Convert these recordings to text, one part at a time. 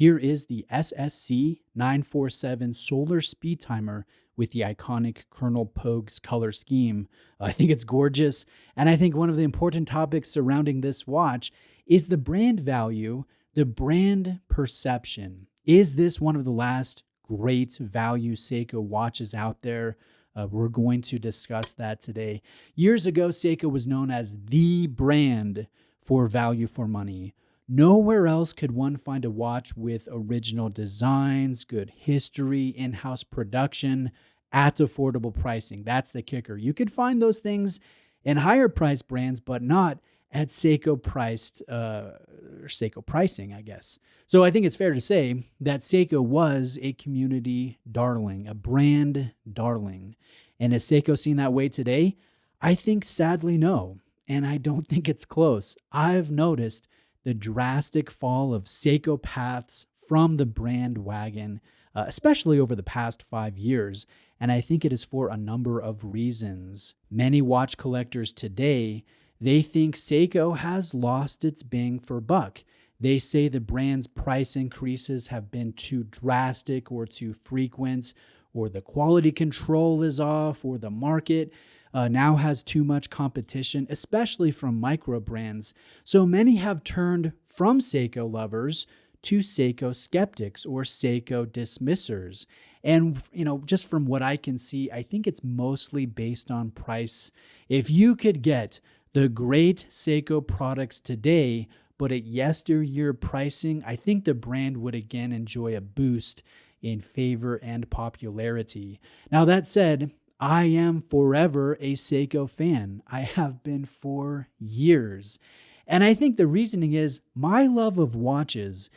Here is the SSC947 solar speed timer with the iconic Colonel Pogue's color scheme. I think it's gorgeous, and I think one of the important topics surrounding this watch is the brand value, the brand perception. Is this one of the last great value Seiko watches out there? We're going to discuss that today. Years ago, Seiko was known as the brand for value for money. Nowhere else could one find a watch with original designs, good history, in-house production, at affordable pricing. That's the kicker. You could find those things in higher priced brands, but not at Seiko pricing, I guess. So I think it's fair to say that Seiko was a community darling, a brand darling. And is Seiko seen that way today? I think sadly no. And I don't think it's close. I've noticed the drastic fall of Seiko paths from the brand wagon, especially over the past 5 years. And I think it is for a number of reasons. Many watch collectors today, they think Seiko has lost its bang for buck. They say the brand's price increases have been too drastic or too frequent, or the quality control is off, or the market now has too much competition, especially from micro brands. So many have turned from Seiko lovers to Seiko skeptics or Seiko dismissers. And, just from what I can see, I think it's mostly based on price. If you could get the great Seiko products today, but at yesteryear pricing, I think the brand would again enjoy a boost in favor and popularity. Now, that said, I am forever a Seiko fan. I have been for years. And I think the reasoning is my love of watches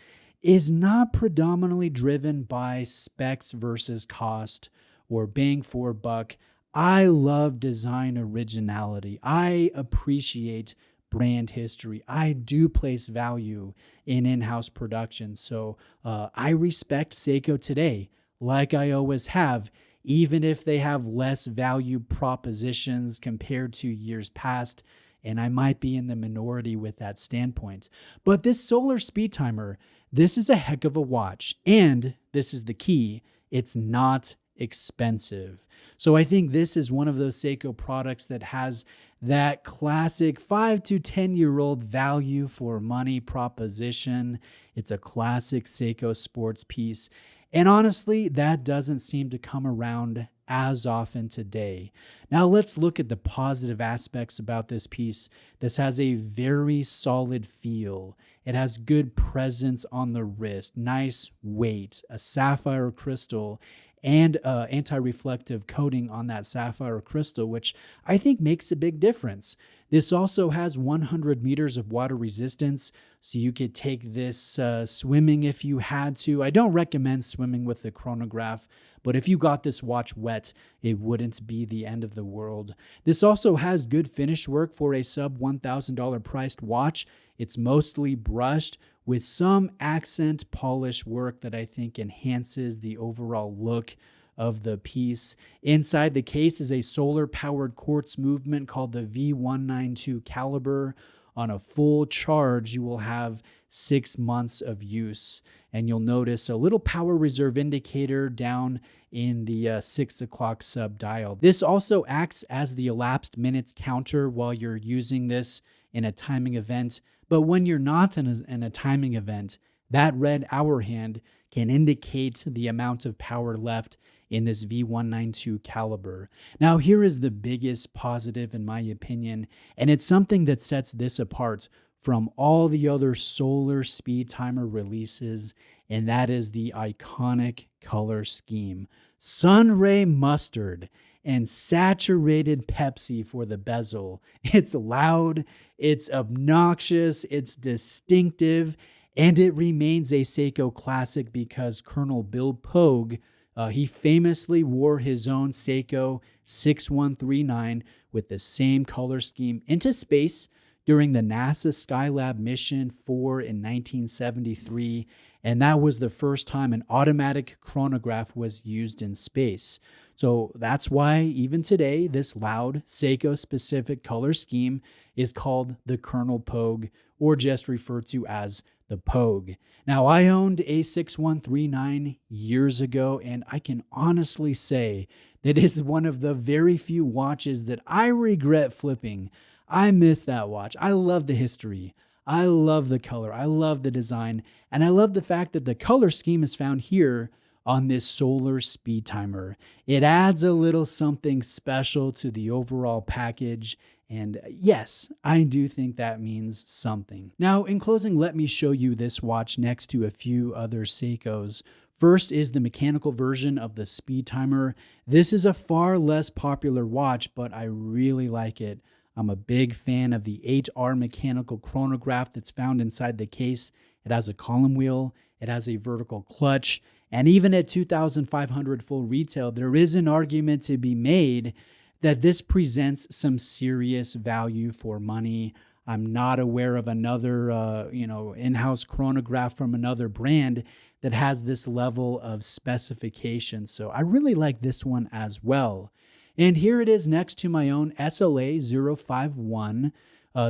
is not predominantly driven by specs versus cost or bang for buck. I love design originality. I appreciate brand history. I do place value in in-house production. So I respect Seiko today, like I always have, even if they have less value propositions compared to years past, and I might be in the minority with that standpoint. But this solar speed timer, this is a heck of a watch, and this is the key, it's not expensive. So I think this is one of those Seiko products that has that classic 5 to 10-year-old value for money proposition. It's a classic Seiko sports piece. And honestly, that doesn't seem to come around as often today. Now let's look at the positive aspects about this piece. This has a very solid feel. It has good presence on the wrist, nice weight, a sapphire crystal, and anti-reflective coating on that sapphire crystal, which I think makes a big difference. This also has 100 meters of water resistance, so you could take this swimming if you had to. I don't recommend swimming with the chronograph, but if you got this watch wet, it wouldn't be the end of the world. This also has good finish work for a sub $1,000 priced watch. It's mostly brushed with some accent polish work that I think enhances the overall look of the piece. Inside the case is a solar-powered quartz movement called the V192 caliber. On a full charge, you will have 6 months of use. And you'll notice a little power reserve indicator down in the 6 o'clock sub dial. This also acts as the elapsed minutes counter while you're using this in a timing event. But when you're not in a timing event, that red hour hand can indicate the amount of power left in this V192 caliber. Now, here is the biggest positive in my opinion, and it's something that sets this apart from all the other solar speed timer releases, and that is the iconic color scheme. Sunray mustard and saturated Pepsi for the bezel. It's loud, it's obnoxious, it's distinctive, and it remains a Seiko classic because Colonel Bill Pogue, he famously wore his own Seiko 6139 with the same color scheme into space during the NASA Skylab mission 4 in 1973, and that was the first time an automatic chronograph was used in space. So that's why even today, this loud Seiko-specific color scheme is called the Colonel Pogue, or just referred to as the Pogue. Now, I owned a 6139 years ago, and I can honestly say that it's one of the very few watches that I regret flipping. I miss that watch. I love the history. I love the color. I love the design. And I love the fact that the color scheme is found here on this solar speed timer. It adds a little something special to the overall package. And yes, I do think that means something. Now, in closing, let me show you this watch next to a few other Seikos. First is the mechanical version of the speed timer. This is a far less popular watch, but I really like it. I'm a big fan of the 8R mechanical chronograph that's found inside the case. It has a column wheel, it has a vertical clutch, and even at $2,500 full retail, there is an argument to be made that this presents some serious value for money. I'm not aware of another, in-house chronograph from another brand that has this level of specification. So I really like this one as well. And here it is next to my own SLA 051.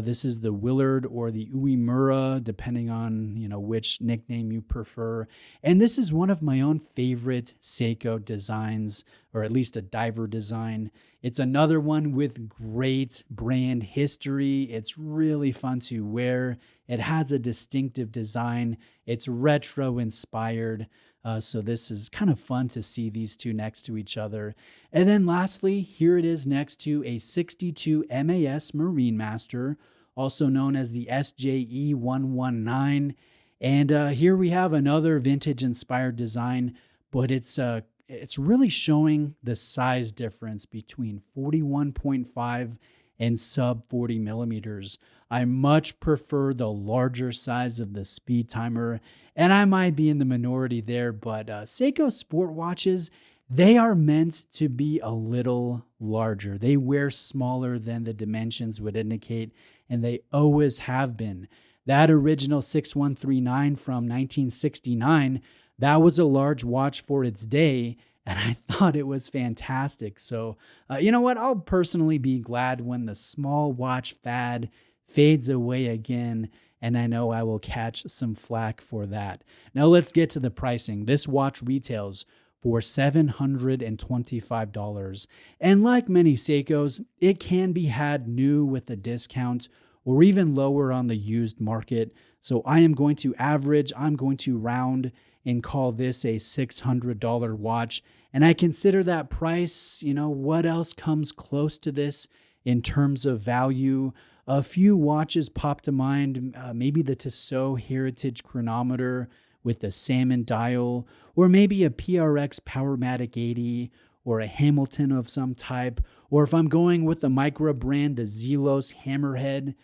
This is the Willard or the Uemura, depending on which nickname you prefer. And this is one of my own favorite Seiko designs, or at least a diver design. It's another one with great brand history. It's really fun to wear. It has a distinctive design. It's retro inspired. So this is kind of fun to see these two next to each other. And then lastly, here it is next to a 62 MAS Marine Master, also known as the SJE119. And here we have another vintage inspired design, but it's really showing the size difference between 41.5 and sub 40 millimeters. I much prefer the larger size of the speed timer, and I might be in the minority there, but Seiko sport watches, they are meant to be a little larger. They wear smaller than the dimensions would indicate, and they always have been. That original 6139 from 1969, that was a large watch for its day, and I thought it was fantastic. So, you know what? I'll personally be glad when the small watch fad fades away again, and I know I will catch some flack for that. Now let's get to the pricing. This watch retails for $725. And like many Seikos, it can be had new with a discount or even lower on the used market. So I am going to average, I'm going to round and call this a $600 watch. And I consider that price, what else comes close to this in terms of value? A few watches pop to mind, maybe the Tissot Heritage Chronometer with a salmon dial, or maybe a PRX Powermatic 80, or a Hamilton of some type, or if I'm going with the micro brand, the Zelos Hammerhead.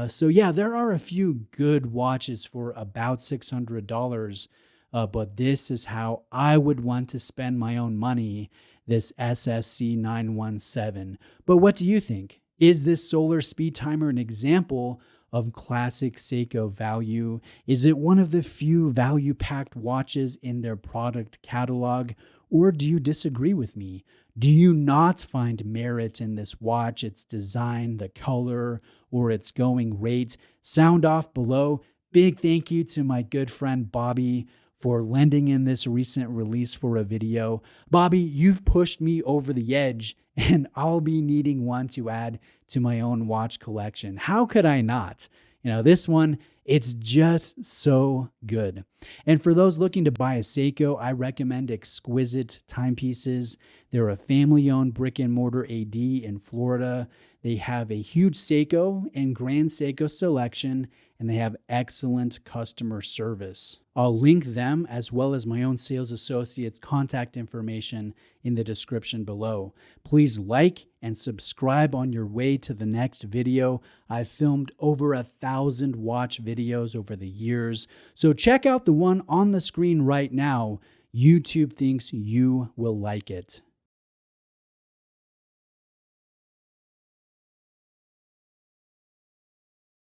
So yeah, there are a few good watches for about $600, but this is how I would want to spend my own money, this SSC917. But what do you think? Is this solar speed timer an example of classic Seiko value? Is it one of the few value-packed watches in their product catalog? Or do you disagree with me? Do you not find merit in this watch, its design, the color, or its going rate? Sound off below. Big thank you to my good friend Bobby for lending in this recent release for a video. Bobby, you've pushed me over the edge, and I'll be needing one to add to my own watch collection. How could I not? This one, it's just so good. And for those looking to buy a Seiko, I recommend Exquisite Timepieces. They're a family-owned brick-and-mortar AD in Florida. They have a huge Seiko and Grand Seiko selection, and they have excellent customer service. I'll link them as well as my own sales associates' contact information in the description below. Please like and subscribe on your way to the next video. I've filmed over 1,000 watch videos over the years, so check out the one on the screen right now. YouTube thinks you will like it.